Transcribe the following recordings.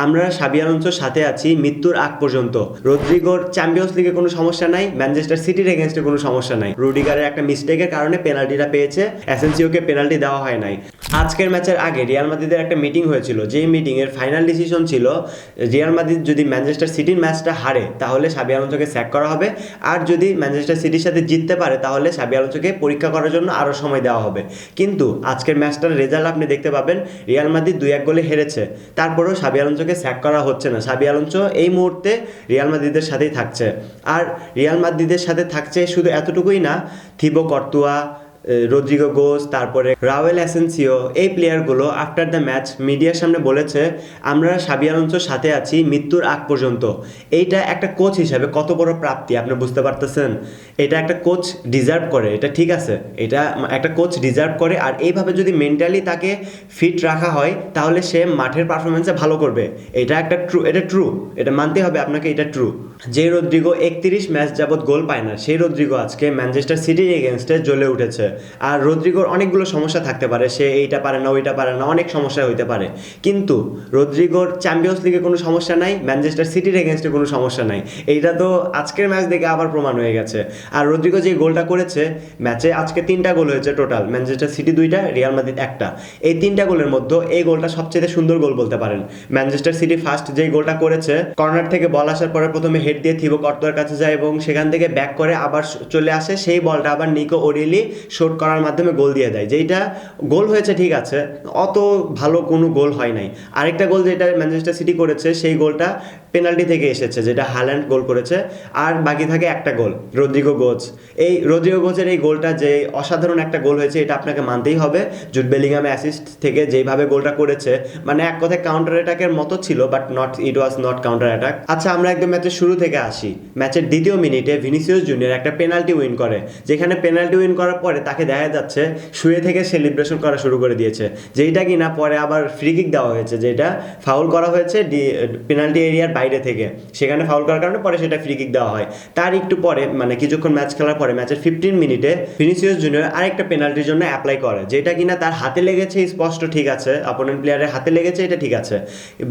আমরা সাবি আলোনসোর সাথে আছি মৃত্যুর আগ পর্যন্ত। রদ্রিগোর চ্যাম্পিয়ন্স লিগে কোনো সমস্যা নাই, ম্যানচেস্টার সিটির এগেনস্টে কোনো সমস্যা নাই। রুডিগারের একটা মিস্টেকের কারণে পেনাল্টিটা পেয়েছে, অ্যাসেনসিওকে পেনাল্টি দেওয়া হয় নাই। আজকের ম্যাচের আগে রিয়াল মাদ্রিদের একটা মিটিং হয়েছিল, যেই মিটিংয়ের ফাইনাল ডিসিশন ছিল রিয়াল মাদ্রিদ যদি ম্যানচেস্টার সিটির ম্যাচটা হারে তাহলে সাবি আলোনসোকে স্যাক করা হবে, আর যদি ম্যানচেস্টার সিটির সাথে জিততে পারে তাহলে সাবি আলোনসোকে পরীক্ষা করার জন্য আরও সময় দেওয়া হবে। কিন্তু আজকের ম্যাচটার রেজাল্ট আপনি দেখতে পাবেন, রিয়াল মাদ্রিদ 2-1 গোলে হেরেছে, তারপরেও সাবি আলোনসোকে স্যাক করা হচ্ছে না। সাবি আলোনসো এই মুহূর্তে রিয়াল মাদ্রিদের সাথেই থাকছে, আর রিয়াল মাদ্রিদের সাথে থাকছে শুধু এতটুকুই না, থিবো কর্তুয়া, রদ্রিগো গোস, তারপরে রাউল অ্যাসেনসিও, এই প্লেয়ারগুলো আফটার দ্য ম্যাচ মিডিয়ার সামনে বলেছে আমরা সাবি আলোনসোর সাথে আছি মৃত্যুর আগ পর্যন্ত। এইটা একটা কোচ হিসাবে কত বড় প্রাপ্তি আপনি বুঝতে পারতেছেন? এটা একটা কোচ ডিজার্ভ করে, এটা ঠিক আছে, এটা একটা কোচ ডিজার্ভ করে। আর এইভাবে যদি মেন্টালি তাকে ফিট রাখা হয় তাহলে সে মাঠের পারফরমেন্সে ভালো করবে। এটা একটা ট্রু, এটা মানতে হবে আপনাকে, এটা ট্রু। যে রদ্রিগো 31 ম্যাচ যাবৎ গোল পায় না, সেই রদ্রিগো আজকে ম্যানচেস্টার সিটির এগেনস্টে জ্বলে উঠেছে। আর রদ্রিগোর অনেকগুলো সমস্যা থাকতে পারে, সে এইটা পারে না, ওইটা পারে না, অনেক সমস্যা হইতে পারে, কিন্তু রদ্রিগোর চ্যাম্পিয়ন্স লিগে কোনো সমস্যা নাই, ম্যানচেস্টার সিটির এগেনস্টে কোনো সমস্যা নাই। এইটা তো আজকের ম্যাচ দেখে আবার প্রমাণ হয়ে গেছে। আর রদ্রিগো যে গোলটা করেছে ম্যাচে, আজকে 3টা গোল হয়েছে টোটাল, ম্যানচেস্টার সিটি 2টা, রিয়াল মাদ্রিদ 1টা। এই 3টা গোলের মধ্যে এই গোলটা সবচেয়ে সুন্দর গোল বলতে পারেন। ম্যানচেস্টার সিটি ফার্স্ট যেই গোলটা করেছে, কর্নার থেকে বল আসার পরে প্রথমে হেড দিয়ে থিবো কর্তোয়ার কাছে যায় এবং সেখান থেকে ব্যাক করে আবার চলে আসে, সেই বলটা আবার নিকো ওরিলি শট করার মাধ্যমে গোল দিয়ে দেয়। যেইটা গোল হয়েছে ঠিক আছে, অত ভালো কোনো গোল হয় নাই। আরেকটা গোল যেটা ম্যানচেস্টার সিটি করেছে, সেই গোলটা পেনাল্টি থেকে এসেছে, যেটা হাল্যান্ড গোল করেছে। আর বাকি থাকে একটা গোল, রদ্রিগো গোচ। এই রদ্রিগো গোচের এই গোলটা যে অসাধারণ একটা গোল হয়েছে, এটা আপনাকে মানতেই হবে। জুড বেলিংহামে অ্যাসিস্ট থেকে যেভাবে গোলটা করেছে, মানে এক কথায় কাউন্টার অ্যাটাকের মতো ছিল, but it was not counter attack. আচ্ছা, আমরা একদম ম্যাচের শুরু থেকে আসি। ম্যাচের 2য় মিনিটে ভিনিসিয়াস জুনিয়র একটা পেনাল্টি উইন করে, যেখানে পেনাল্টি উইন করার পরে তাকে দেখা যাচ্ছে শুয়ে থেকে সেলিব্রেশন করা শুরু করে দিয়েছে, যেইটা কিনা পরে আবার ফ্রি কিক দেওয়া হয়েছে, যেটা ফাউল করা হয়েছে পেনাল্টি এরিয়ার বাইরে থেকে, সেখানে ফাউল করার কারণে পরে সেটা ফ্রি কিক দেওয়া হয়। তার একটু পরে, মানে কিছুক্ষণ ম্যাচ খেলার পরে, ম্যাচের 15 মিনিটে ভিনিসিয়াস জুনিয়র আরেকটা পেনাল্টির জন্য অ্যাপ্লাই করে, যেটা কিনা তার হাতে লেগেছে, স্পষ্ট ঠিক আছে, অপোনেন্ট প্লেয়ারের হাতে লেগেছে, এটা ঠিক আছে,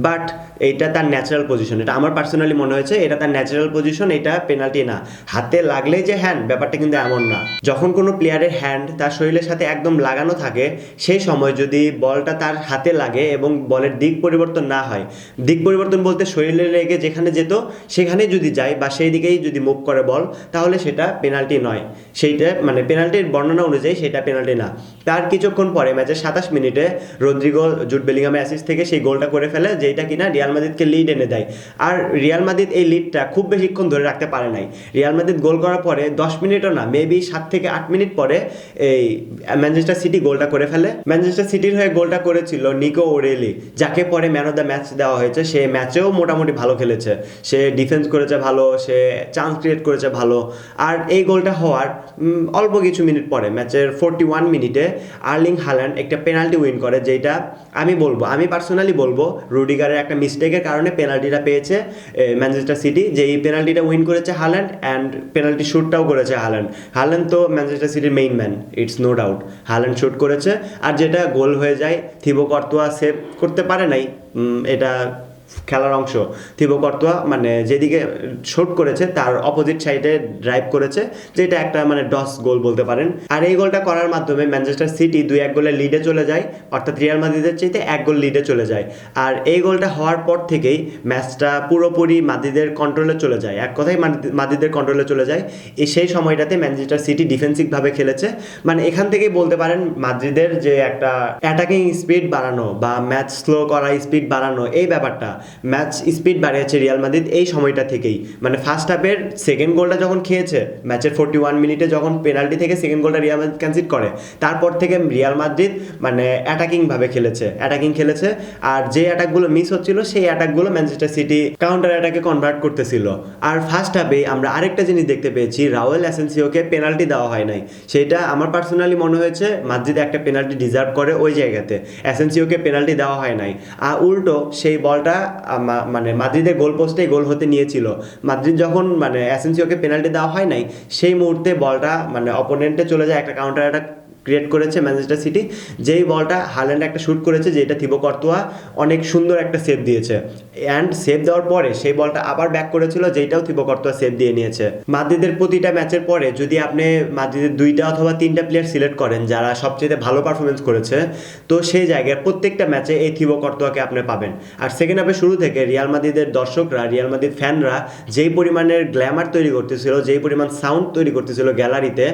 বাট এইটা তার ন্যাচারাল পজিশন। এটা আমার পার্সোনালি মনে হয়েছে এটা তার ন্যাচারাল পজিশন, এটা পেনাল্টি না। হাতে লাগলেই যে হ্যান্ড, ব্যাপারটা কিন্তু এমন না। যখন কোনো প্লেয়ারের হ্যান্ড তার শরীরের সাথে একদম লাগানো থাকে, সেই সময় যদি বলটা তার হাতে লাগে এবং বলের দিক পরিবর্তন না হয়, দিক পরিবর্তন বলতে শরীরে লেগে যেখানে যেত সেখানে যদি যায় বা সেই দিকেই যদি মুভ করে বল, তাহলে সেটা পেনাল্টি নয়। সেইটা মানে পেনাল্টির বর্ণনা অনুযায়ী সেটা পেনাল্টি না। তার কিছুক্ষণ পরে ম্যাচের 27 মিনিটে রদ্রিগো জুড বেলিংহামের অ্যাসিস্ট থেকে সেই গোলটা করে ফেলে, যেটা কিনা রিয়াল মাদ্রিদকে লিড এনে দেয়। আর রিয়াল মাদ্রিদ এই লিডটা খুব বেশিক্ষণ ধরে রাখতে পারে নাই। রিয়াল মাদ্রিদ গোল করার পরে 10 মিনিটও না, মেবি 7 থেকে 8 মিনিট পরে এই ম্যানচেস্টার সিটি গোলটা করে ফেলে। ম্যানচেস্টার সিটির হয়ে গোলটা করেছিল নিকো ওরেলি, যাকে পরে ম্যান অফ দ্য ম্যাচ দেওয়া হয়েছে। সে ম্যাচেও মোটামুটি ভালো খেলেছে, সে ডিফেন্স করেছে ভালো, সে চান্স ক্রিয়েট করেছে ভালো। আর এই গোলটা হওয়ার অল্প কিছু মিনিট পরে ম্যাচের 41 মিনিটে আর্লিং হাল্যান্ড একটা পেনাল্টি উইন করে, যেটা আমি পার্সোনালি বলবো রুডিগারের একটা মিস্টেকের কারণে পেনাল্টিটা পেয়েছে ম্যানচেস্টার সিটি। যেই পেনাল্টিটা উইন করেছে হাল্যান্ড, অ্যান্ড পেনাল্টি শ্যুটটাও করেছে হাল্যান্ড তো ম্যানচেস্টার সিটির main man, it's no doubt. Haaland shoot করেছে, আর যেটা গোল হয়ে যায়, থিবো কর্তোয়া সেভ করতে পারে নাই, এটা খেলার অংশ। থিবো কর্তোয়া মানে যেদিকে শট করেছে তার অপোজিট সাইডে ড্রাইভ করেছে, যেটা একটা মানে ডস গোল বলতে পারেন। আর এই গোলটা করার মাধ্যমে ম্যানচেস্টার সিটি 2-1 গোলের লিডে চলে যায়, অর্থাৎ রিয়াল মাদ্রিদের চাইতে 1 গোল লিডে চলে যায়। আর এই গোলটা হওয়ার পর থেকেই ম্যাচটা পুরোপুরি মাদ্রিদের কন্ট্রোলে চলে যায়, এক কথায় মাদ্রিদের কন্ট্রোলে চলে যায়। সেই সময়টাতে ম্যানচেস্টার সিটি ডিফেন্সিভভাবে খেলেছে, মানে এখান থেকেই বলতে পারেন মাদ্রিদের যে একটা অ্যাটাকিং স্পিড বাড়ানো বা ম্যাচ স্লো করা, স্পিড বাড়ানো, এই ব্যাপারটা ম্যাচ স্পিড বাড়িয়েছে রিয়াল মাদ্রিদ এই সময়টা থেকেই। মানে ফার্স্ট হাফের সেকেন্ড গোলটা যখন খেয়েছে, ম্যাচের 41 মিনিটে যখন পেনাল্টি থেকে সেকেন্ড গোলটা রিয়াল মাদ্রিদ কনসিড করে, তারপর থেকে রিয়াল মাদ্রিদ মানে অ্যাটাকিংভাবে খেলেছে। আর যে অ্যাটাকগুলো মিস হচ্ছিল, সেই অ্যাটাকগুলো ম্যানচেস্টার সিটি কাউন্টার অ্যাটাকে কনভার্ট করতেছিল। আর ফার্স্ট হাফে আমরা আরেকটা জিনিস দেখতে পেয়েছি, রাউল অ্যাসেনসিওকে পেনাল্টি দেওয়া হয় নাই। সেটা আমার পার্সোনালি মনে হয়েছে মাদ্রিদ একটা পেনাল্টি ডিজার্ভ করে ওই জায়গাতে, অ্যাসেনসিওকে পেনাল্টি দেওয়া হয় নাই। আর উল্টো সেই বলটা মানে মাদ্রিদের গোল পোস্টেই গোল হতে নিয়েছিল। মাদ্রিদ যখন মানে অ্যাসেনসিওকে পেনাল্টি দেওয়া হয় নাই, সেই মুহূর্তে বলটা মানে অপোনেন্টে চলে যায়, একটা কাউন্টার অ্যাটাক ক্রিয়েট করেছে ম্যানচেস্টার সিটি। যেই বলটা হাল্যান্ড একটা শ্যুট করেছে, যেটা থিবো কর্তোয়া অনেক সুন্দর একটা সেভ দিয়েছে। অ্যান্ড সেভ দেওয়ার পরে সেই বলটা আবার ব্যাক করেছিল, যেটাও থিবো কর্তোয়া সেভ দিয়ে নিয়েছে। মাদ্রিদের প্রতিটা ম্যাচের পরে যদি আপনি মাদ্রিদের 2টা অথবা 3টা প্লেয়ার সিলেক্ট করেন যারা সবচেয়ে ভালো পারফরমেন্স করেছে, তো সেই জায়গায় প্রত্যেকটা ম্যাচে এই থিবো কর্তোয়াকে আপনি পাবেন। আর সেকেন্ড হাফের শুরু থেকে রিয়াল মাদ্রিদের দর্শকরা, রিয়াল মাদ্রিদ ফ্যানরা যেই পরিমাণের গ্ল্যামার তৈরি করতেছিল, যেই পরিমাণ সাউন্ড তৈরি করতেছিল গ্যালারিতে,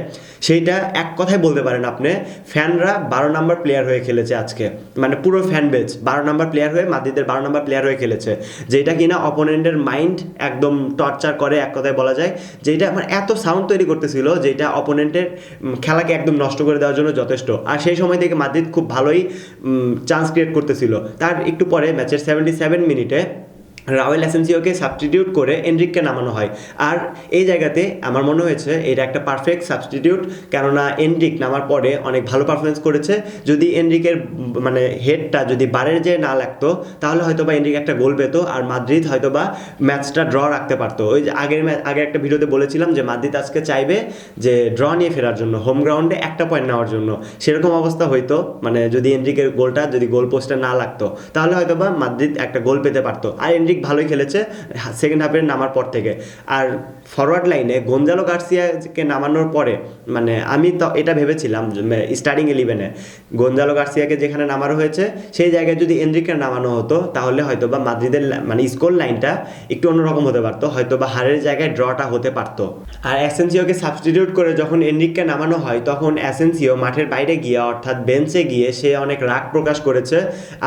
সেইটা এক কথায় বলতে পারেন আপনি ফ্যানরা 12 নাম্বার প্লেয়ার হয়ে খেলেছে আজকে। মানে পুরো ফ্যান বেজ 12 নাম্বার প্লেয়ার হয়ে, মাদ্রিদের 12 নাম্বার প্লেয়ার হয়ে খেলেছে, যেটা কিনা অপোনেন্টের মাইন্ড একদম টর্চার করে, এক কথায় বলা যায়। যেটা মানে এত সাউন্ড তৈরি করতেছিল যেটা অপোনেন্টের খেলাকে একদম নষ্ট করে দেওয়ার জন্য যথেষ্ট। আর সেই সময় থেকে মাদ্রিদ খুব ভালোই চান্স ক্রিয়েট করতেছিল। তার একটু পরে ম্যাচের 77 মিনিটে রাউল অ্যাসেন্সিওকে সাবস্টিটিউট করে এনরিককে নামানো হয়। আর এই জায়গাতে আমার মনে হয়েছে এটা একটা পারফেক্ট সাবস্টিটিউট, কেননা এনরিক নামার পরে অনেক ভালো পারফরমেন্স করেছে। যদি এনরিকের মানে হেডটা যদি বারের যে না লাগতো, তাহলে হয়তো বা এনরিক একটা গোল পেতো, আর মাদ্রিদ হয়তো বা ম্যাচটা ড্র রাখতে পারতো। ওই যে আগে একটা ভিডিওতে বলেছিলাম যে মাদ্রিদ আজকে চাইবে যে ড্র নিয়ে ফেরার জন্য, হোম গ্রাউন্ডে একটা পয়েন্ট নেওয়ার জন্য। সেরকম অবস্থা হইতো, মানে যদি এনরিকের গোলটা যদি গোল পোস্টে না লাগতো, তাহলে হয়তো বা মাদ্রিদ একটা গোল পেতে পারতো। আর এনরিক ভালোই খেলেছে সেকেন্ড হাফের নামার পর থেকে। আর ফরওয়ার্ড লাইনে গোঞ্জালো গার্সিয়াকে নামানোর পরে মানে আমি তো এটা ভেবেছিলাম স্টার্টিং 11-এ গোঞ্জালো গার্সিয়াকে যেখানে নামানো হয়েছে সেই জায়গায় যদি এনরিককে নামানো হতো, তাহলে হয়তো বা মাদ্রিদের মানে স্কোর লাইনটা একটু অন্যরকম হতে পারতো, হয়তো বা হারের জায়গায় ড্রটা হতে পারতো। আর অ্যাসেন্সিওকে সাবস্টিটিউট করে যখন এনরিককে নামানো হয়, তখন অ্যাসেন্সিও মাঠের বাইরে গিয়ে অর্থাৎ বেঞ্চে গিয়ে সে অনেক রাগ প্রকাশ করেছে।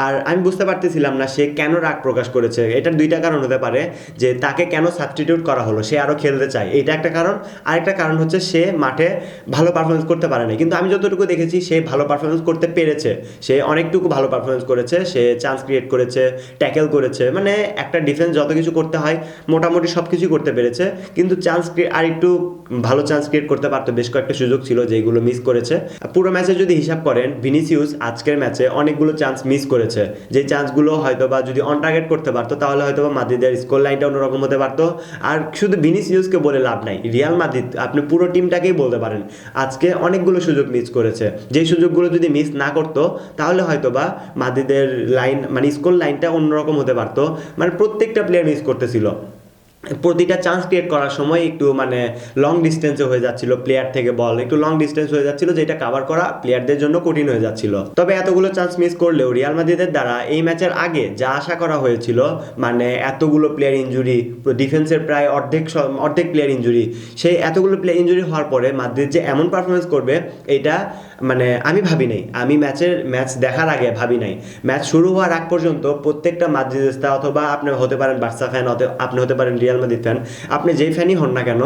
আর আমি বুঝতে পারতেছিলাম না সে কেন রাগ প্রকাশ করেছে। এটার 2টা কারণ হতে পারে, যে তাকে কেন সাবস্টিটিউট করা হলো, সে আরও খেলতে চায়, এটা একটা কারণ। আরেকটা কারণ হচ্ছে সে মাঠে ভালো পারফরমেন্স করতে পারে না, কিন্তু আমি যতটুকু দেখেছি সে ভালো পারফরমেন্স করতে পেরেছে। সে অনেকটুকু ভালো পারফরমেন্স করেছে, সে চান্স ক্রিয়েট করেছে, ট্যাকেল করেছে, মানে একটা ডিফেন্স যত কিছু করতে হয় মোটামুটি সব কিছুই করতে পেরেছে। কিন্তু চান্স আর একটু ভালো চান্স ক্রিয়েট করতে পারতো, বেশ কয়েকটা সুযোগ ছিল যেগুলো মিস করেছে। পুরো ম্যাচে যদি হিসাব করেন, ভিনিসিয়াস আজকের ম্যাচে অনেকগুলো চান্স মিস করেছে, যে চান্সগুলো হয়তো বা যদি অন টার্গেট করতে পারতো, তাহলে হয়তো বা মাদ্রিদের স্কোর লাইনটা অন্যরকম হতে পারতো। আর শুধু ভিনিসিয়াসকে বলে লাভ নাই, রিয়াল মাদ্রিদ আপনি পুরো টিমটাকেই বলতে পারেন আজকে অনেকগুলো সুযোগ মিস করেছে। যেই সুযোগগুলো যদি মিস না করতো, তাহলে হয়তো বা মাদ্রিদের লাইন মানে স্কোর লাইনটা অন্যরকম হতে পারতো। মানে প্রত্যেকটা প্লেয়ার মিস করতেছিল, প্রতিটা চান্স ক্রিয়েট করার সময় একটু মানে লং ডিস্টেন্সে হয়ে যাচ্ছিল, প্লেয়ার থেকে বল একটু লং ডিস্টেন্স হয়ে যাচ্ছিল, যেটা কাভার করা প্লেয়ারদের জন্য কঠিন হয়ে যাচ্ছিল। তবে এতগুলো চান্স মিস করলেও রিয়াল মাদ্রিদের দ্বারা এই ম্যাচের আগে যা আশা করা হয়েছিল, মানে এতগুলো প্লেয়ার ইনজুরি, ডিফেন্সের প্রায় অর্ধেক প্লেয়ার ইনজুরি, সেই এতগুলো প্লেয়ার ইনজুরি হওয়ার পরে মাদ্রিদ যে এমন পারফরমেন্স করবে, এটা মানে আমি ভাবি নাই। আমি ম্যাচ দেখার আগে ভাবি নাই। ম্যাচ শুরু হওয়ার আগ পর্যন্ত প্রত্যেকটা মাদ্রিদিস্তা, অথবা আপনি হতে পারেন বার্সা ফ্যান, আপনি হতে পারেন রিয়াল মাদ্রিদ ফ্যান, আপনি যেই ফ্যানই হন না কেন,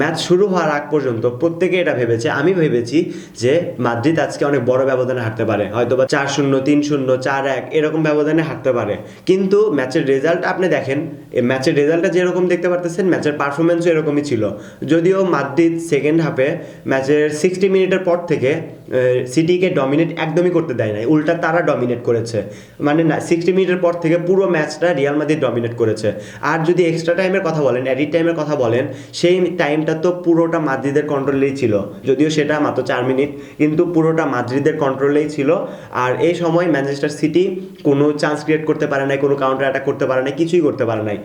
ম্যাচ শুরু হওয়ার আগ পর্যন্ত প্রত্যেকে এটা ভেবেছে, আমি ভেবেছি যে মাদ্রিদ আজকে অনেক বড় ব্যবধানে হারতে পারে, হয়তো বা 4-0, 3-0, 4-1 এরকম ব্যবধানে হারতে পারে। কিন্তু ম্যাচের রেজাল্ট আপনি দেখেন, ম্যাচের রেজাল্টটা যেরকম দেখতে পারতেছেন, ম্যাচের পারফরমেন্সও এরকমই ছিল। যদিও মাদ্রিদ সেকেন্ড হাফে ম্যাচের 60 মিনিটের পর থেকে সিটিকে ডমিনেট একদমই করতে দেয় নাই, উল্টা তারা ডমিনেট করেছে। মানে 60 মিনিটের পর থেকে পুরো ম্যাচটা রিয়াল মাদ্রিদ ডমিনেট করেছে। আর যদি এক্সট্রা টাইমের কথা বলেন, অ্যাডিট টাইমের কথা বলেন, সেই টাইমটা তো পুরোটা মাদ্রিদের কন্ট্রোলেই ছিল, যদিও সেটা মাত্র 4 মিনিট, কিন্তু পুরোটা মাদ্রিদের কন্ট্রোলেই ছিল। আর এই সময় ম্যানচেস্টার সিটি কোনো চান্স ক্রিয়েট করতে পারে নাই, কোনো কাউন্টার অ্যাটাক করতে পারে নাই, কিছুই করতে পারে নাই।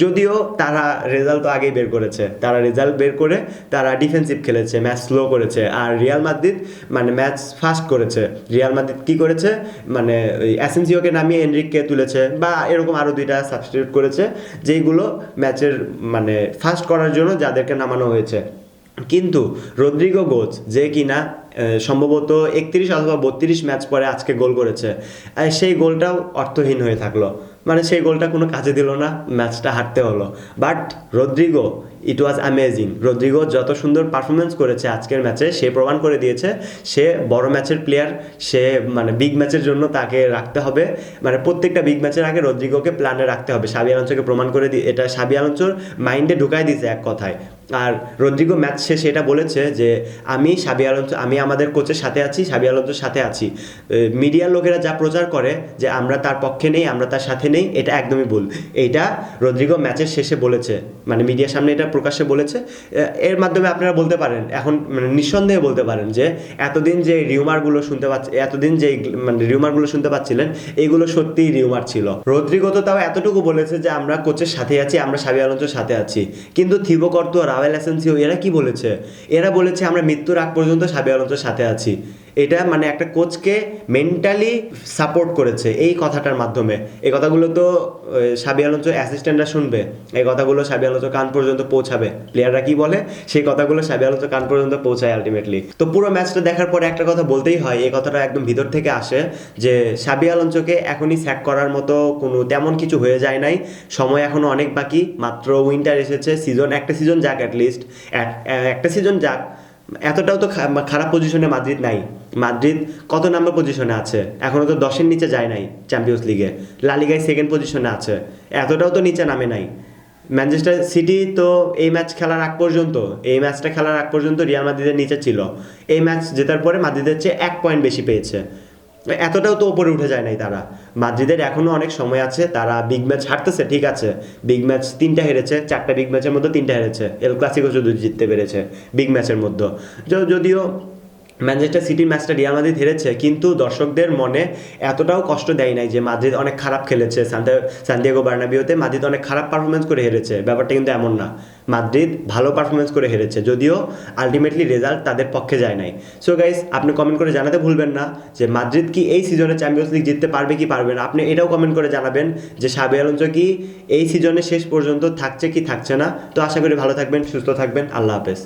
যদিও তারা রেজাল্ট তো আগেই বের করেছে, তারা রেজাল্ট বের করে তারা ডিফেন্সিভ খেলেছে, ম্যাচ স্লো করেছে। আর রিয়াল মাদ্রিদ মানে ম্যাচ ফাস্ট করেছে। রিয়াল মাদ্রিদ কি করেছে, মানে ওই অ্যাসেন্সিওকে নামিয়ে এনরিককে তুলেছে, বা এরকম আরও 2টা সাবস্টিটিউট করেছে, যেইগুলো ম্যাচের মানে ফাস্ট করার জন্য যাদেরকে নামানো হয়েছে। কিন্তু রদ্রিগো গোজ, যে কিনা সম্ভবত 31 অথবা 32 ম্যাচ পরে আজকে গোল করেছে, সেই গোলটাও অর্থহীন হয়ে থাকলো। মানে সেই গোলটা কোনো কাজে দিল না, ম্যাচটা হারতে হলো। But Rodrigo, it was amazing. Rodrigo যত সুন্দর পারফরমেন্স করেছে আজকের ম্যাচে, সে প্রমাণ করে দিয়েছে সে বড় ম্যাচের প্লেয়ার। সে মানে বিগ ম্যাচের জন্য তাকে রাখতে হবে, মানে প্রত্যেকটা বিগ ম্যাচের আগে রদ্রিগোকে প্ল্যানে রাখতে হবে। সাবি আলোনসোকে প্রমাণ করে এটা সাবি আলোনসোর মাইন্ডে ঢুকাই দিয়েছে এক কথায়। আর রদ্রিগো ম্যাচ শেষে এটা বলেছে যে আমি আমাদের কোচের সাথে আছি, সাবি আলোনসোর সাথে আছি। মিডিয়ার লোকেরা যা প্রচার করে যে আমরা তার পক্ষে নেই, আমরা তার সাথে নেই, এটা একদমই ভুল। এইটা রদ্রিগো ম্যাচের শেষে বলেছে, মানে মিডিয়ার সামনে এটা প্রকাশ্যে বলেছে। এর মাধ্যমে আপনারা বলতে পারেন, এখন মানে নিঃসন্দেহে বলতে পারেন যে এতদিন যে রিউমারগুলো শুনতে পাচ্ছি, এতদিন যে মানে রিউমারগুলো শুনতে পাচ্ছিলেন এইগুলো সত্যিই রিউমার ছিল। রদ্রিগো তো তাও এতটুকু বলেছে যে আমরা কোচের সাথে আছি, আমরা সাবি আলোনসোর সাথে আছি। কিন্তু থিবো কর্তোয়া, রাউল অ্যাসেন্সিও এরা কি বলেছে? এরা বলেছে আমরা মৃত্যুর আগ পর্যন্ত সাবি আলোনসোর সাথে আছি। এটা মানে একটা কোচকে মেন্টালি সাপোর্ট করেছে এই কথাটার মাধ্যমে। এই কথাগুলো তো সাবি আলোনসো অ্যাসিস্ট্যান্টরা শুনবে, এই কথাগুলো সাবি আলোনসো কান পর্যন্ত পৌঁছাবে। প্লেয়াররা কি বলে সেই কথাগুলো সাবি আলোনসো কান পর্যন্ত পৌঁছায় আলটিমেটলি। তো পুরো ম্যাচটা দেখার পরে একটা কথা বলতেই হয়, এই কথাটা একদম ভিতর থেকে আসে যে সাবি আলোনসোকে এখনই স্যাক করার মতো কোনো তেমন কিছু হয়ে যায় নাই। সময় এখনো অনেক বাকি, মাত্র উইন্টার এসেছে, একটা সিজন যাক, অ্যাটলিস্ট একটা সিজন যাক। এতটাও তো খারাপ পজিশনে মাদ্রিদ নাই। মাদ্রিদ কত নাম্বার পজিশনে আছে? এখনও তো 10-এর নিচে যায় নাই চ্যাম্পিয়ন্স লিগে। লা লিগায় সেকেন্ড পজিশনে আছে, এতটাও তো নিচে নামে নাই। ম্যানচেস্টার সিটি তো এই ম্যাচটা খেলার আগ পর্যন্ত রিয়াল মাদ্রিদের নিচে ছিল। এই ম্যাচ জেতার পরে মাদ্রিদের চেয়ে 1 পয়েন্ট বেশি পেয়েছে। এতটাও তো ওপরে উঠে যায় নাই তারা। মাদ্রিদের এখনও অনেক সময় আছে, তারা বিগ ম্যাচ হারতেছে ঠিক আছে, বিগ ম্যাচ 3টা হেরেছে, 4টা বিগ ম্যাচের মধ্যে 3টা হেরেছে, এল ক্লাসিকো শুধু জিততে পেরেছে বিগ ম্যাচের মধ্যে। যদিও ম্যানচেস্টার সিটির ম্যাচটা রিয়াল মাদ্রিদ হেরেছে, কিন্তু দর্শকদের মনে এতটাও কষ্ট দেয় নাই যে মাদ্রিদ অনেক খারাপ খেলেছে, সান্তিয়াগো বার্নাবিওতে মাদ্রিদ অনেক খারাপ পারফরমেন্স করে হেরেছে। ব্যাপারটা কিন্তু এমন না, মাদ্রিদ ভালো পারফরমেন্স করে হেরেছে, যদিও আলটিমেটলি রেজাল্ট তাদের পক্ষে যায় নাই। সো গাইস, আপনি কমেন্ট করে জানাতে ভুলবেন না যে মাদ্রিদ কি এই সিজনে চ্যাম্পিয়ন্স লিগ জিততে পারবে কি পারবে না। আপনি এটাও কমেন্ট করে জানাবেন যে সাবি আলোনসো কি এই সিজনে শেষ পর্যন্ত থাকছে কি থাকছে না। তো আশা করি ভালো থাকবেন, সুস্থ থাকবেন। আল্লাহ হাফেজ।